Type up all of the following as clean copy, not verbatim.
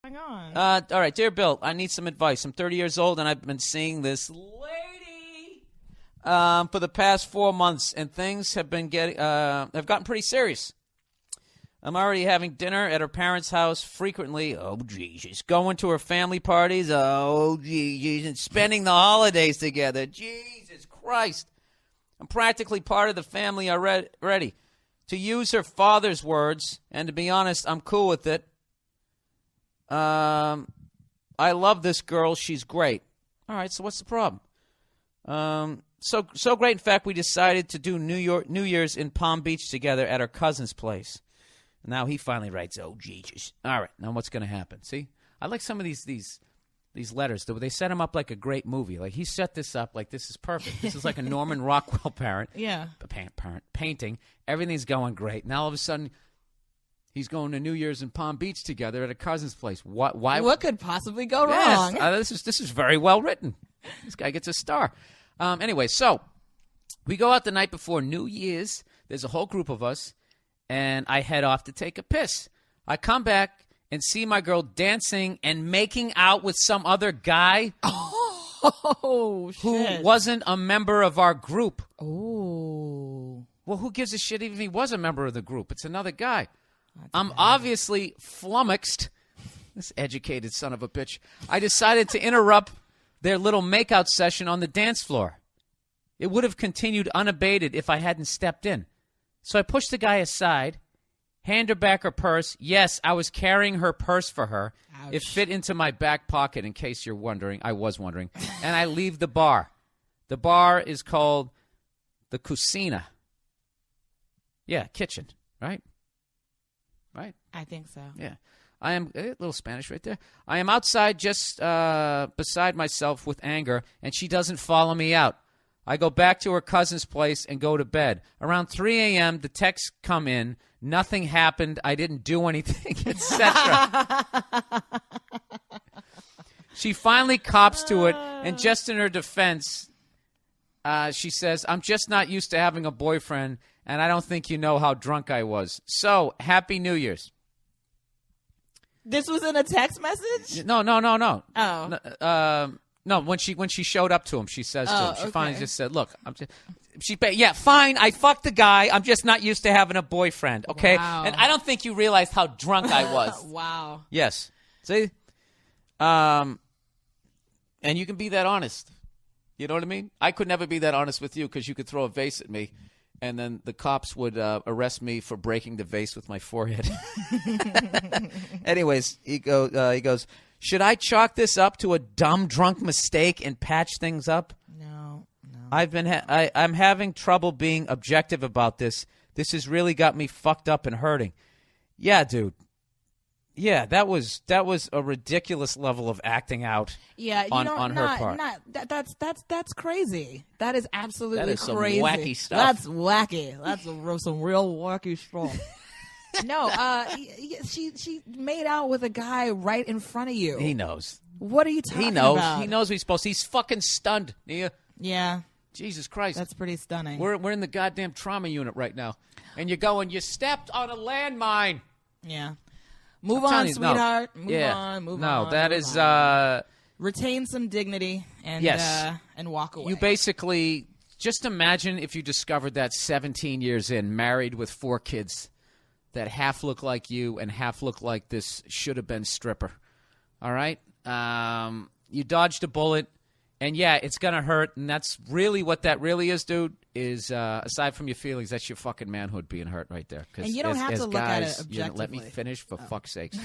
Hang on. All right, dear Bill, I need some advice. I'm 30 years old, and I've been seeing this lady for the past 4 months, and things have gotten pretty serious. I'm already having dinner at her parents' house frequently. Oh, Jesus. Going to her family parties. Oh, Jesus. And spending the holidays together. Jesus Christ. I'm practically part of the family already. To use her father's words, and to be honest, I'm cool with it. I love this girl. She's great. All right, so what's the problem? So great, in fact, we decided to do New Year's in Palm Beach together at her cousin's place. Now he finally writes, oh, Jesus. All right, now what's going to happen? See, I like some of these letters. They set him up like a great movie. Like, he set this up like this is perfect. This is like a Norman Rockwell painting. Everything's going great. Now, all of a sudden, he's going to New Year's in Palm Beach together at a cousin's place. Why? What could possibly go wrong? This is very well written. This guy gets a star. Anyway, so we go out the night before New Year's. There's a whole group of us. And I head off to take a piss. I come back and see my girl dancing and making out with some other guy who wasn't a member of our group. Oh. Well, who gives a shit even if he was a member of the group? It's another guy. I'm obviously flummoxed. This educated son of a bitch. I decided to interrupt their little makeout session on the dance floor. It would have continued unabated if I hadn't stepped in. So I pushed the guy aside, hand her back her purse. Yes, I was carrying her purse for her. Ouch. It fit into my back pocket, in case you're wondering. I was wondering. And I leave the bar. The bar is called the Cucina. Yeah, kitchen, right? Right? I think so. Yeah. I am a little Spanish right there. I am outside just beside myself with anger, and she doesn't follow me out. I go back to her cousin's place and go to bed. Around 3 a.m., the texts come in. Nothing happened. I didn't do anything, etc. She finally cops to it, and just in her defense, she says, I'm just not used to having a boyfriend, and I don't think you know how drunk I was. So, Happy New Year's. This was in a text message? No. Oh. No, when she showed up to him, she says to him, she finally okay. just said, look, fine, I fucked the guy. I'm just not used to having a boyfriend, okay? Wow. And I don't think you realized how drunk I was. Wow. Yes. See? And you can be that honest. You know what I mean? I could never be that honest with you because you could throw a vase at me, and then the cops would arrest me for breaking the vase with my forehead. Anyways, he goes, should I chalk this up to a dumb drunk mistake and patch things up? No. I'm having trouble being objective about this. This has really got me fucked up and hurting. Yeah, dude. Yeah, that was a ridiculous level of acting out. Yeah, on her part. That's crazy. That is absolutely that is crazy. Some wacky stuff. That's wacky. That's some real wacky stuff. No, she made out with a guy right in front of you. He knows. What are you talking about? He knows what he's supposed to. He's fucking stunned, Nia. Yeah. Jesus Christ. That's pretty stunning. We're in the goddamn trauma unit right now. And you're going, you stepped on a landmine. Yeah. Move on, sweetheart. Move on. No, that is retain some dignity and and walk away. You basically just imagine if you discovered that 17 years in, married with 4 kids that half look like you and half look like this should have been stripper. All right? You dodged a bullet, and yeah, it's going to hurt, and that's really what that really is, dude, is aside from your feelings, that's your fucking manhood being hurt right there. And you don't have to look at it objectively. Let me finish, for fuck's sakes.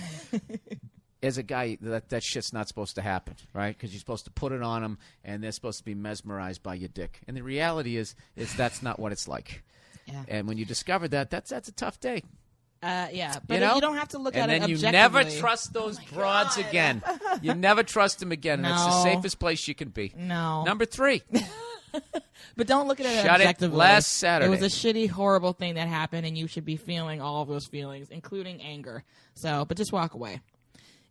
As a guy, that shit's not supposed to happen, right? Because you're supposed to put it on them, and they're supposed to be mesmerized by your dick. And the reality is that's not what it's like. Yeah. And when you discover that, that's a tough day. Yeah, but you don't have to look at it objectively. And then you never trust those broads again. You never trust them again, and it's the safest place you can be. No. Number 3. But don't look at it Shut objectively. It last Saturday. It was a shitty, horrible thing that happened, and you should be feeling all of those feelings, including anger. But just walk away.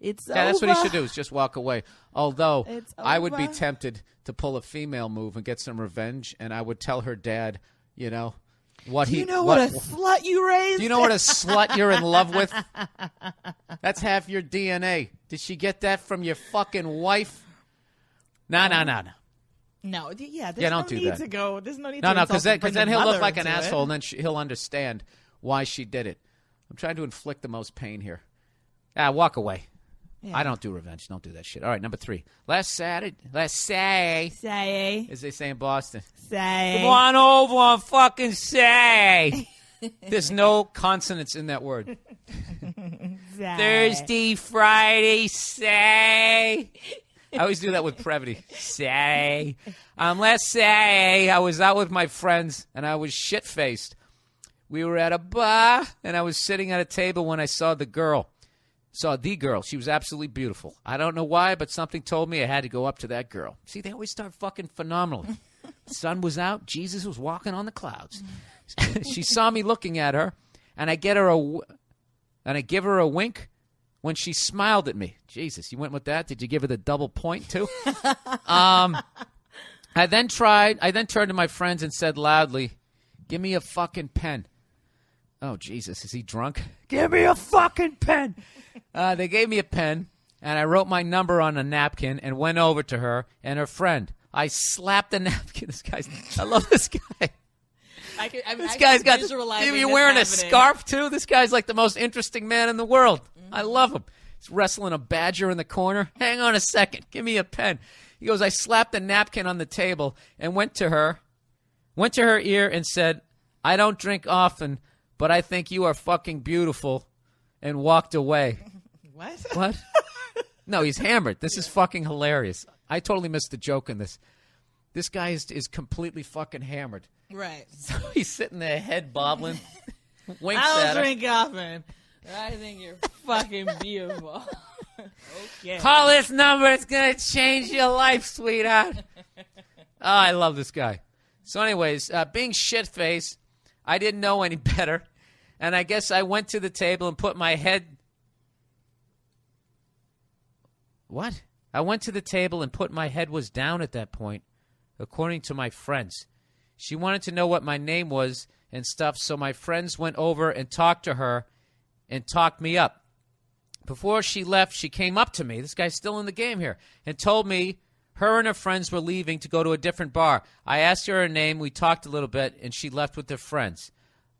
It's over. That's what he should do, is just walk away. Although, I would be over. tempted to pull a female move and get some revenge, and I would tell her dad, what Do you know what a slut you raised? Do you know what a slut you're in love with? That's half your DNA. Did she get that from your fucking wife? No. No, yeah, don't no do need that. to go. There's no need No, to because bring then the he'll look mother like an into it. asshole, and then he'll understand why she did it. I'm trying to inflict the most pain here. Walk away. Yeah. I don't do revenge. Don't do that shit. All right, number 3. Last Saturday, as they say in Boston. Come on over and fucking say. There's no consonants in that word. Thursday, Friday, say. I always do that with brevity. Say. Last Saturday, I was out with my friends, and I was shit-faced. We were at a bar, and I was sitting at a table when I saw the girl. She was absolutely beautiful. I don't know why, but something told me I had to go up to that girl. See, they always start fucking phenomenally. The sun was out. Jesus was walking on the clouds. She saw me looking at her, and I give her a wink when she smiled at me. Jesus, you went with that? Did you give her the double point, too? I then turned to my friends and said loudly, give me a fucking pen. Oh, Jesus, is he drunk? Give me a fucking pen. They gave me a pen, and I wrote my number on a napkin and went over to her and her friend. I slapped the napkin. I love this guy. This guy's got. You're wearing a scarf too. This guy's like the most interesting man in the world. Mm-hmm. I love him. He's wrestling a badger in the corner. Hang on a second. Give me a pen. He goes. I slapped the napkin on the table and went to her ear and said, "I don't drink often, but I think you are fucking beautiful," and walked away. What? No, he's hammered. This is fucking hilarious. I totally missed the joke in this. This guy is completely fucking hammered. Right. So he's sitting there, head bobbling, winks I at her. don't drink often. I think you're fucking beautiful. Okay. Call this number. It's going to change your life, sweetheart. Oh, I love this guy. So anyways, being shit-faced, I didn't know any better. And I guess I went to the table and put my head... What? I went to the table and put my head was down at that point, according to my friends. She wanted to know what my name was and stuff, so my friends went over and talked to her and talked me up. Before she left, she came up to me, this guy's still in the game here, and told me her and her friends were leaving to go to a different bar. I asked her name, we talked a little bit, and she left with her friends.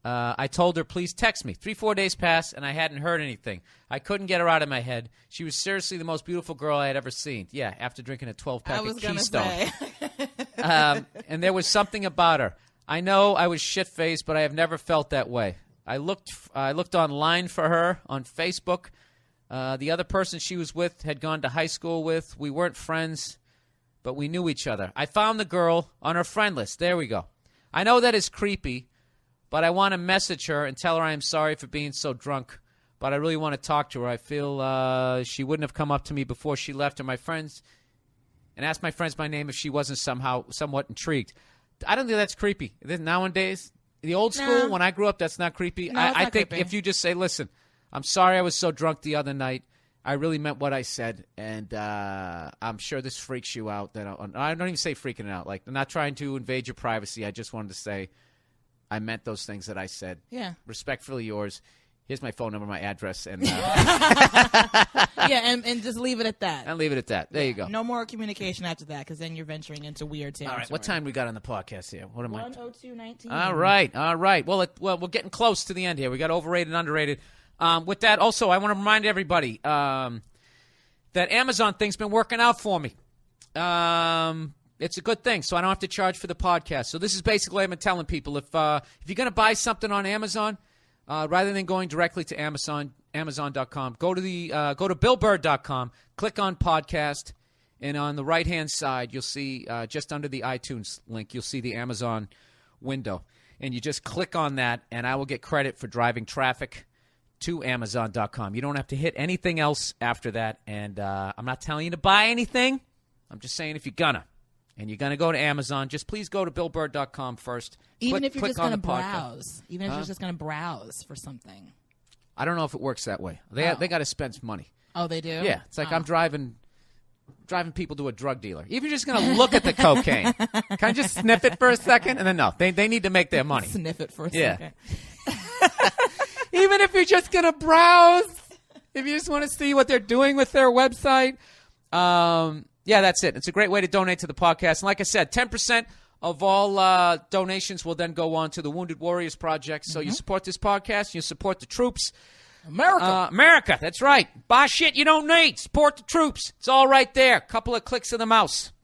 I told her, please text me. 3-4 days passed, and I hadn't heard anything. I couldn't get her out of my head. She was seriously the most beautiful girl I had ever seen. Yeah, after drinking a 12-pack of Keystone. And there was something about her. I know I was shit-faced, but I have never felt that way. I looked online for her on Facebook. The other person she was with had gone to high school with. We weren't friends, but we knew each other. I found the girl on her friend list. There we go. I know that is creepy, but I want to message her and tell her I am sorry for being so drunk, but I really want to talk to her. I feel she wouldn't have come up to me before she left, and asked my friends my name if she wasn't somewhat intrigued. I don't think that's creepy. Nowadays, the old school, when I grew up, that's not creepy. No, I think creepy. If you just say, listen, I'm sorry I was so drunk the other night. I really meant what I said, and I'm sure this freaks you out. I don't even say freaking out. Like, I'm not trying to invade your privacy. I just wanted to say I meant those things that I said. Yeah. Respectfully yours. Here's my phone number, my address, and and just leave it at that. And leave it at that. There you go. No more communication after that, because then you're venturing into weird territory. All right, what time we got on the podcast here? What am I? 1:02:19. All right. Well, we're getting close to the end here. We got overrated and underrated. With that, also, I want to remind everybody that Amazon thing's been working out for me. It's a good thing, so I don't have to charge for the podcast. So this is basically I've been telling people, if you're going to buy something on Amazon, rather than going directly to Amazon.com, go to BillBurr.com, click on podcast, and on the right-hand side, you'll see just under the iTunes link, you'll see the Amazon window. And you just click on that, and I will get credit for driving traffic to Amazon.com. You don't have to hit anything else after that, and I'm not telling you to buy anything. I'm just saying if you're gonna. And you're going to go to Amazon, just please go to BillBurr.com first. Even if you're just going to browse. Even if you're just going to browse for something. I don't know if it works that way. They got to spend some money. Oh, they do? Yeah. It's like I'm driving driving people to a drug dealer. Even just going to look at the cocaine. Can I just sniff it for a second? And then no, they need to make their money. Sniff it for a second. Even if you're just going to browse, if you just want to see what they're doing with their website. That's it. It's a great way to donate to the podcast. And like I said, 10% of all donations will then go on to the Wounded Warriors Project. So you support this podcast, you support the troops. America, that's right. Buy shit you don't need. Support the troops. It's all right there. Couple of clicks of the mouse.